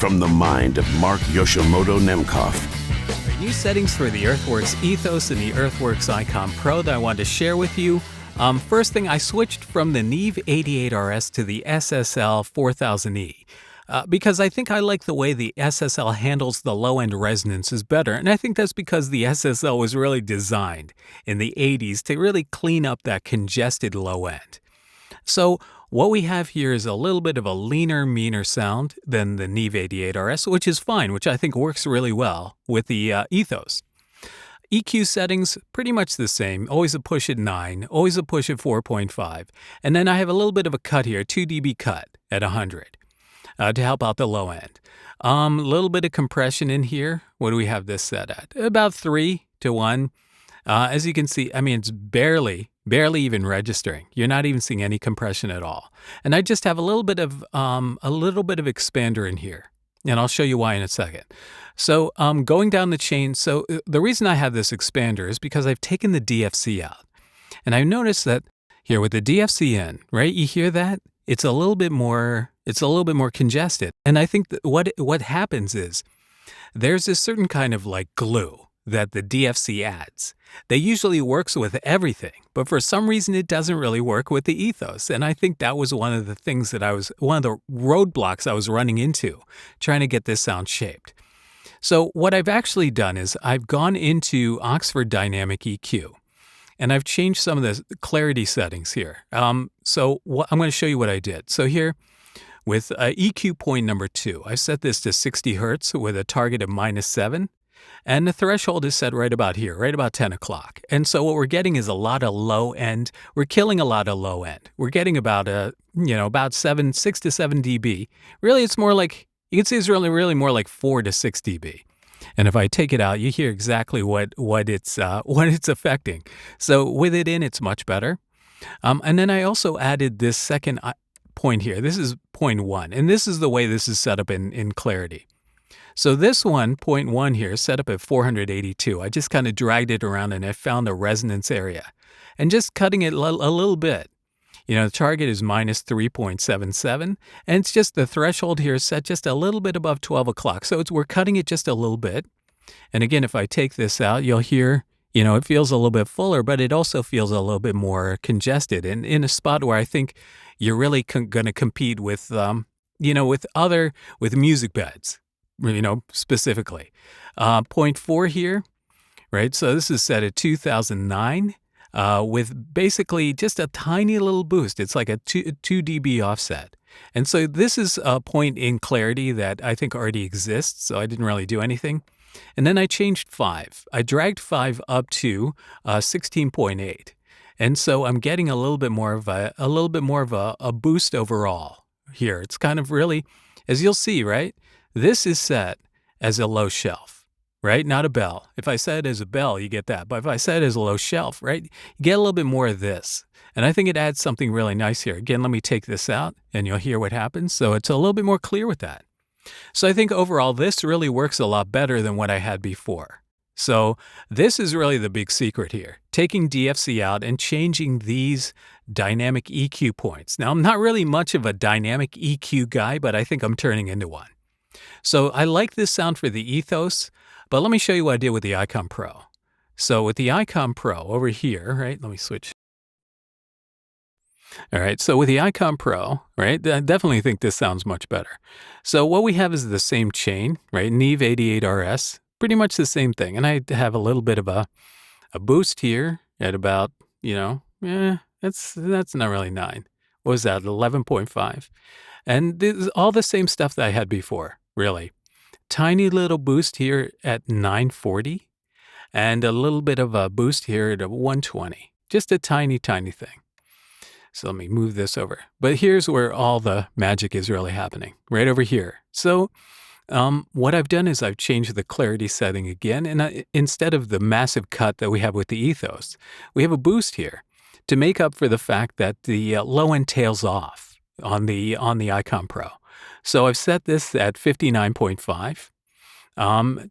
From the mind of Mark Yoshimoto Nemkov. New settings for the Earthworks Ethos and the Earthworks Icon Pro that I wanted to share with you. First thing, I switched from the Neve 88RS to the SSL 4000E because I think I like the way the SSL handles the low-end resonances better, and I think that's because the SSL was really designed in the 80s to really clean up that congested low end. So what we have here is a little bit of a leaner, meaner sound than the Neve 88RS, which is fine, which I think works really well with the Ethos. EQ settings, pretty much the same, always a push at 9, always a push at 4.5, and then I have a little bit of a cut here, 2 dB cut at 100 to help out the low end. A little bit of compression in here. What do we have this set at? About 3 to 1. As you can see, I mean, it's barely even registering. You're not even seeing any compression at all. And I just have a little bit of expander in here, and I'll show you why in a second. So going down the chain, so the reason I have this expander is because I've taken the DFC out, and I noticed that here with the DFC in, right? You hear that? It's a little bit more congested, and I think that what happens is there's this certain kind of like glue that the DFC adds. That usually works with everything, but for some reason it doesn't really work with the Ethos. And I think that was one of the roadblocks I was running into, trying to get this sound shaped. So what I've actually done is I've gone into Oxford Dynamic EQ, and I've changed some of the clarity settings here. I'm going to show you what I did. So here, with EQ point number 2, I set this to 60 Hertz with a target of -7. And the threshold is set right about here, right about 10 o'clock. And so what we're getting is a lot of low end. We're killing a lot of low end. We're getting about 6 to 7 dB. Really, it's more like, you can see it's really more like 4 to 6 dB. And if I take it out, you hear exactly what it's affecting. So with it in, it's much better. And then I also added this second point here. This is point 1. And this is the way this is set up in clarity. So this one, point 1 here, is set up at 482. I just kind of dragged it around and I found a resonance area. And just cutting it a little bit. The target is -3.77, and it's just the threshold here is set just a little bit above 12 o'clock. So we're cutting it just a little bit. And again, if I take this out, you'll hear, it feels a little bit fuller, but it also feels a little bit more congested. And in a spot where I think you're really going to compete with, with music beds. Specifically. Point 4 here, right? So this is set at 2009 with basically just a tiny little boost. It's like a 2 dB offset. And so this is a point in clarity that I think already exists, so I didn't really do anything. And then I changed 5. I dragged 5 up to 16.8. And so I'm getting a little bit more of a boost overall here. It's kind of really, as you'll see, right? This is set as a low shelf, right? Not a bell. If I set it as a bell, you get that. But if I set it as a low shelf, right, you get a little bit more of this. And I think it adds something really nice here. Again, let me take this out and you'll hear what happens. So it's a little bit more clear with that. So I think overall, this really works a lot better than what I had before. So this is really the big secret here, taking DFC out and changing these dynamic EQ points. Now, I'm not really much of a dynamic EQ guy, but I think I'm turning into one. So I like this sound for the Ethos, but let me show you what I did with the Icon Pro. So with the Icon Pro over here, right, let me switch. All right, so with the Icon Pro, right, I definitely think this sounds much better. So what we have is the same chain, right, Neve 88RS, pretty much the same thing. And I have a little bit of a boost here at about, that's not really 9. What was that, 11.5? And this is all the same stuff that I had before, really. Tiny little boost here at 940 and a little bit of a boost here at 120. Just a tiny, tiny thing. So let me move this over. But here's where all the magic is really happening, right over here. So what I've done is I've changed the clarity setting again. And instead of the massive cut that we have with the Ethos, we have a boost here to make up for the fact that the low end tails off on the Icon Pro. So I've set this at 59.5,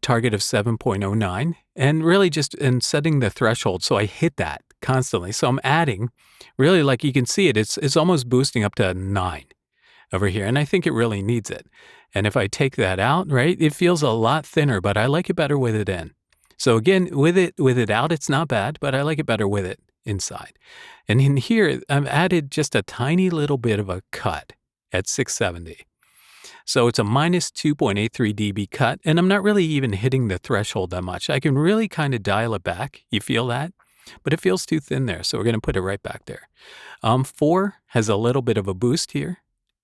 target of 7.09, and really just in setting the threshold so I hit that constantly. So I'm adding, really, like you can see it's almost boosting up to 9 over here, and I think it really needs it. And if I take that out, right, it feels a lot thinner, but I like it better with it in. So again, with it out, it's not bad, but I like it better with it inside. And in here, I've added just a tiny little bit of a cut at 670. So it's a minus 2.83 dB cut, and I'm not really even hitting the threshold that much. I can really kind of dial it back. You feel that? But it feels too thin there, so we're going to put it right back there. 4 has a little bit of a boost here.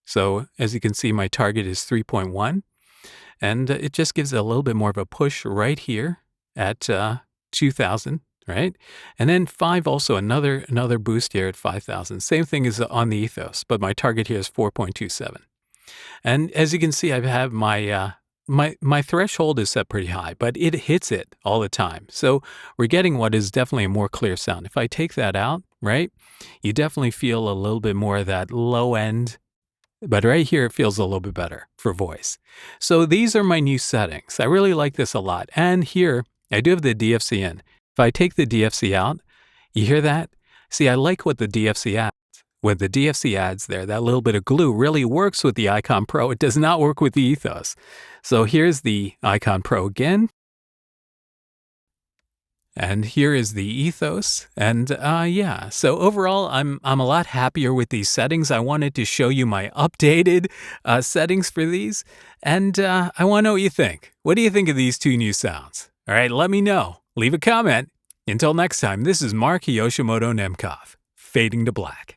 So as you can see, my target is 3.1, and it just gives it a little bit more of a push right here at 2000, right? And then 5 also another boost here at 5000. Same thing as on the Ethos, but my target here is 4.27. And as you can see, I have my threshold is set pretty high, but it hits it all the time. So we're getting what is definitely a more clear sound. If I take that out, right, you definitely feel a little bit more of that low end, but right here it feels a little bit better for voice. So these are my new settings. I really like this a lot. And here I do have the DFC in. If I take the DFC out, you hear that? See, I like what the DFC adds. What the DFC adds there, that little bit of glue really works with the Icon Pro. It does not work with the Ethos. So here's the Icon Pro again. And here is the Ethos. And yeah, so overall, I'm a lot happier with these settings. I wanted to show you my updated settings for these. And I want to know what you think. What do you think of these two new sounds? All right, let me know. Leave a comment. Until next time, this is Mark Yoshimoto Nemkov, fading to black.